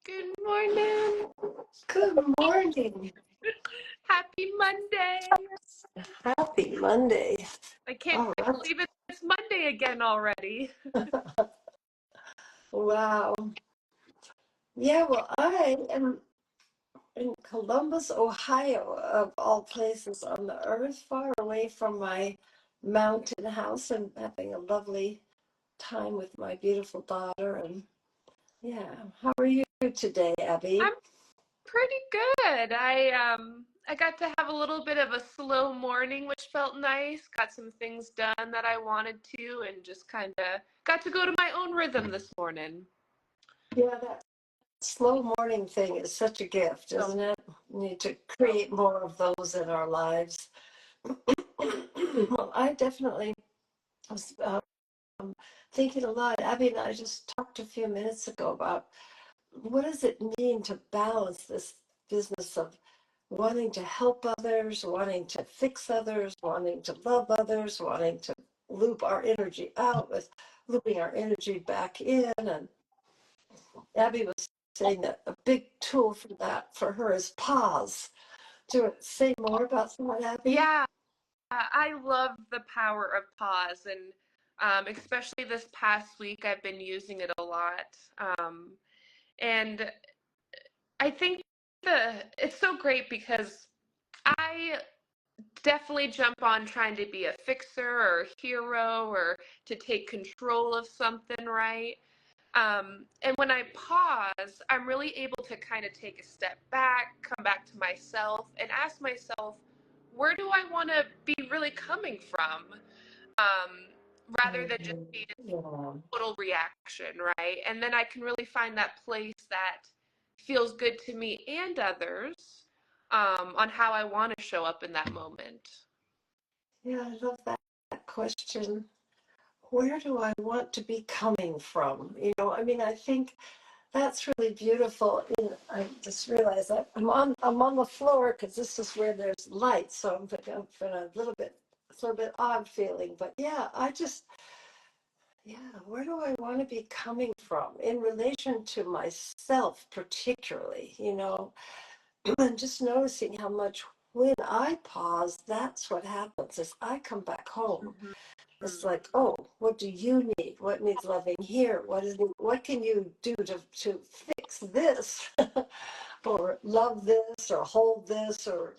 Good morning. Good morning. Happy Monday. Happy Monday. I can't All right. believe it's Monday again already. Wow. Yeah, well, I am in Columbus, Ohio, of all places on the earth, far away from my mountain house and having a lovely time with my beautiful daughter. And yeah, how are you today, Abby? I'm pretty good. I got to have a little bit of a slow morning, which felt nice. Got some things done that I wanted to and just kind of got to go to my own rhythm this morning. Yeah, that slow morning thing is such a gift, So, isn't it? We need to create more of those in our lives. Well, I definitely was thinking a lot. Abby and I just talked a few minutes ago about what does it mean to balance this business of wanting to help others, wanting to fix others, wanting to love others, wanting to loop our energy out with looping our energy back in. And Abby was saying that a big tool for that for her is pause. Do you want to say more about that, Abby? yeah, I love the power of pause, and especially this past week, I've been using it a lot. And I think it's so great because I definitely jump on trying to be a fixer or a hero or to take control of something, right? And when I pause, I'm really able to kind of take a step back, come back to myself, and ask myself, where do I want to be really coming from? Um, Rather than just Mhm. be Yeah. total reaction, right? And then I can really find that place that feels good to me and others, on how I want to show up in that moment. Yeah, I love that question. Where do I want to be coming from? I mean, I think that's really beautiful. I just realized that I'm on the floor because this is where there's light, so I'm feeling a little bit odd feeling. But yeah, where do I want to be coming from in relation to myself, particularly? And just noticing how much when I pause, that's what happens. Is I come back home. Mm-hmm. It's like, oh, what do you need? What needs loving here? What can you do to fix this or love this or hold this or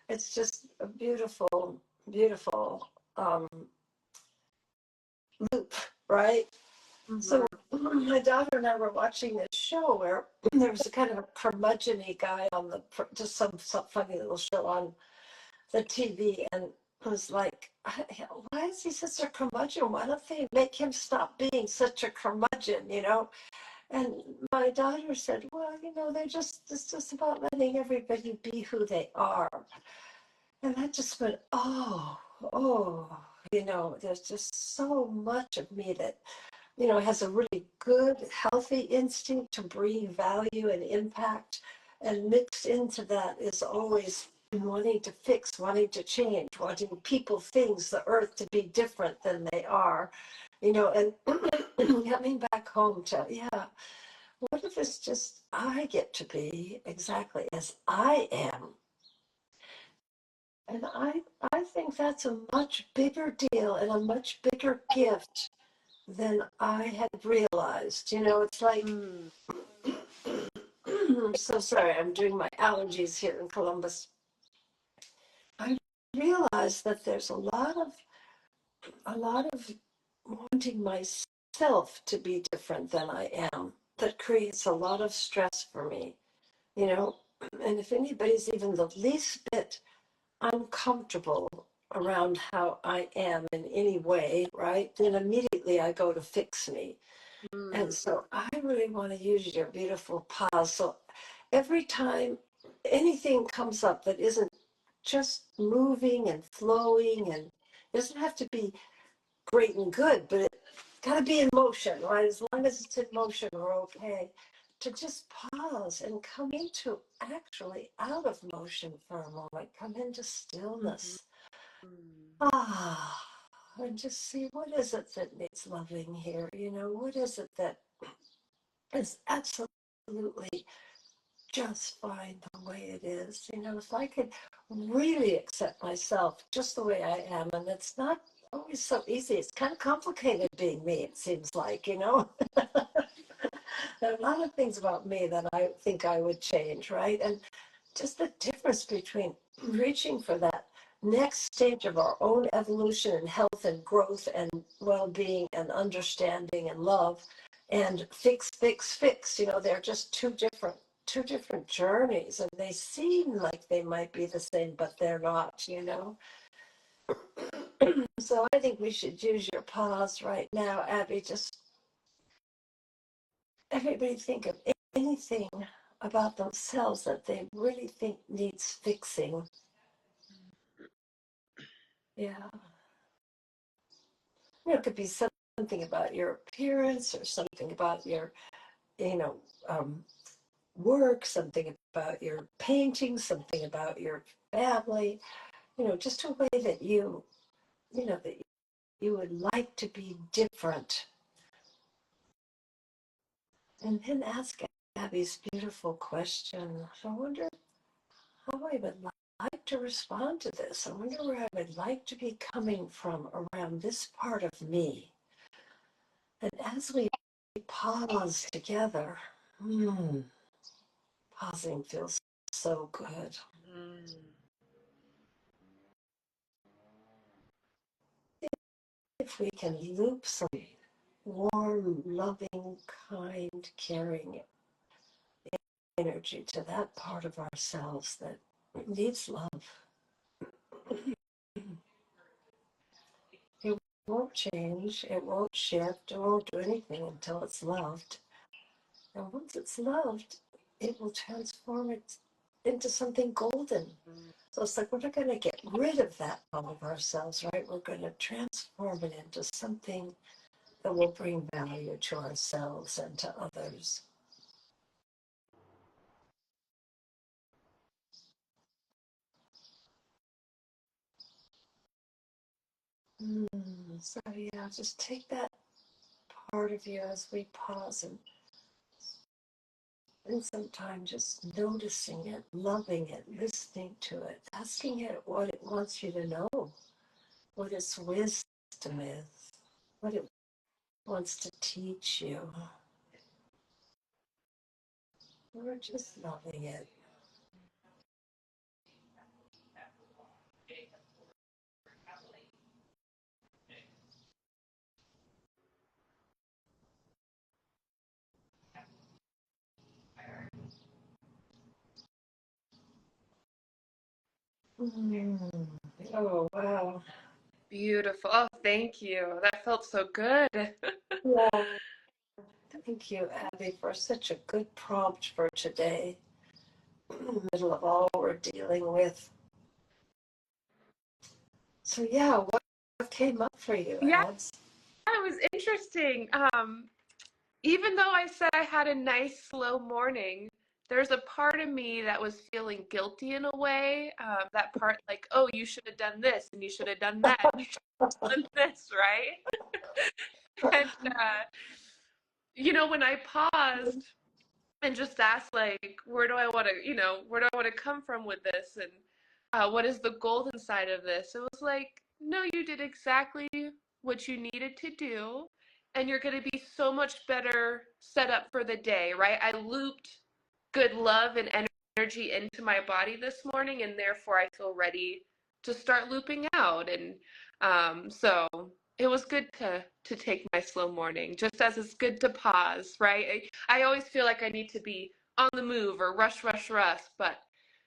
it's just a beautiful, beautiful loop, right? Mm-hmm. So my daughter and I were watching this show where there was a kind of a curmudgeon-y guy on just some funny little show on the TV, and I was like, why is he such a curmudgeon? Why don't they make him stop being such a curmudgeon, And my daughter said, well, it's just about letting everybody be who they are. And I just went, oh, there's just so much of me that, has a really good, healthy instinct to bring value and impact. And mixed into that is always wanting to fix, wanting to change, wanting people, things, the earth to be different than they are, and coming back home to, yeah, what if it's just I get to be exactly as I am? And I think that's a much bigger deal and a much bigger gift than I had realized. It's like, Mm. I'm so sorry, I'm doing my allergies here in Columbus. I realized that there's a lot of wanting myself to be different than I am that creates a lot of stress for me, you know. And if anybody's even the least bit uncomfortable around how I am in any way, right, then immediately I go to fix me. Mm. And so I really want to use your beautiful pause. So every time anything comes up that isn't just moving and flowing, and it doesn't have to be great and good, but it's got to be in motion, right? As long as it's in motion, we're okay. To just pause and come into actually out of motion for a moment, come into Mhm. stillness. Mm. Ah, and just see what is it that needs loving here? What is it that is absolutely absolutely just fine the way it is. You know, if I could really accept myself just the way I am, and it's not always so easy. It's kind of complicated being me, it seems like, you know. There are a lot of things about me that I think I would change, right? And just the difference between reaching for that next stage of our own evolution and health and growth and well-being and understanding and love and fix, fix, fix. You know, they're just two different journeys, and they seem like they might be the same, but they're not, you know. So I think we should use your pause right now, Abby. Just everybody think of anything about themselves that they really think needs fixing. Yeah. You know, it could be something about your appearance or something about your, you know, um, work, something about your painting, something about your family, you know, just a way that that you would like to be different. And then ask Abby's beautiful question. I wonder how I would like to respond to this. I wonder where I would like to be coming from around this part of me. And as we pause together, pausing feels so good. Mm. If we can loop some warm, loving, kind, caring energy to that part of ourselves that needs love, it won't change, it won't shift, it won't do anything until it's loved. And once it's loved, it will transform it into something golden. So it's like we're not going to get rid of that part of ourselves, right? We're going to transform it into something that will bring value to ourselves and to others. So yeah, just take that part of you as we pause and some just noticing it, loving it, listening to it, asking it what it wants you to know, what its wisdom is, what it wants to teach you. We're just loving it. Mm. Oh, wow. Beautiful. Oh, thank you. That felt so good. Yeah. Thank you, Abby, for such a good prompt for today, in the middle of all we're dealing with. So, yeah, what came up for you, Yeah, Abs? it was interesting. Even though I said I had a nice slow morning, there's a part of me that was feeling guilty in a way. That part, like, oh, you should have done this and you should have done that and you should have done this, right? And when I paused and just asked, like, where do I want to come from with this, and what is the golden side of this? It was like, no, you did exactly what you needed to do, and you're going to be so much better set up for the day, right? I looped good love and energy into my body this morning, and therefore I feel ready to start looping out. And so it was good to take my slow morning, just as it's good to pause, right? I always feel like I need to be on the move or rush, rush, rush, but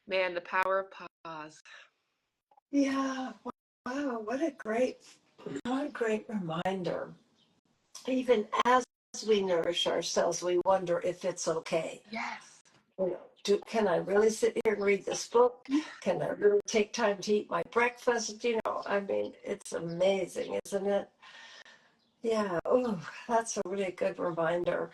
man, the power of pause. Yeah, wow, what a great reminder. Even as we nourish ourselves, we wonder if it's okay. Yes. You know, can I really sit here and read this book? Can I really take time to eat my breakfast? You know, I mean, it's amazing, isn't it? Yeah, oh, that's a really good reminder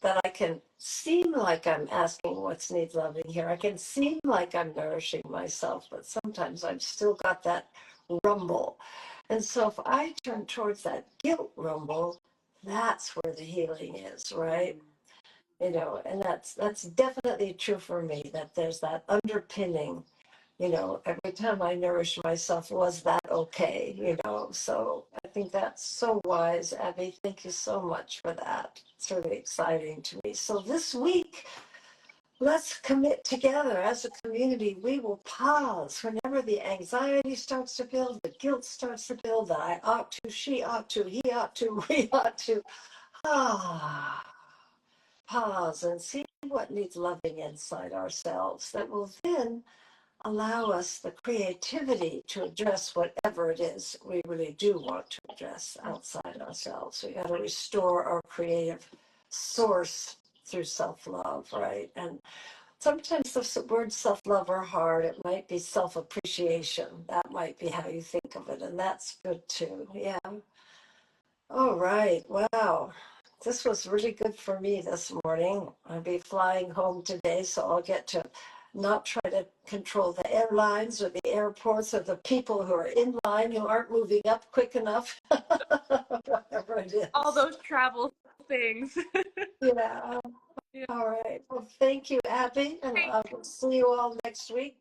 that I can seem like I'm asking what's needs loving here. I can seem like I'm nourishing myself, but sometimes I've still got that rumble. And so if I turn towards that guilt rumble, that's where the healing is, right? And that's definitely true for me, that there's that underpinning, every time I nourish myself, was that okay, so I think that's so wise, Abby. Thank you so much for that. It's really exciting to me. So this week, let's commit together as a community. We will pause whenever the anxiety starts to build, the guilt starts to build, that I ought to, she ought to, he ought to, we ought to. Ah, pause and see what needs loving inside ourselves, that will then allow us the creativity to address whatever it is we really do want to address outside ourselves. We got to restore our creative source through self-love, right? And sometimes the words self-love are hard. It might be self-appreciation. That might be how you think of it, and that's good too. Yeah. All right. Wow. This was really good for me this morning. I'll be flying home today, so I'll get to not try to control the airlines or the airports or the people who are in line who aren't moving up quick enough. Whatever it All is. those travel things. Yeah. Yeah. All right. Well, thank you, Abby, and I will see you all next week.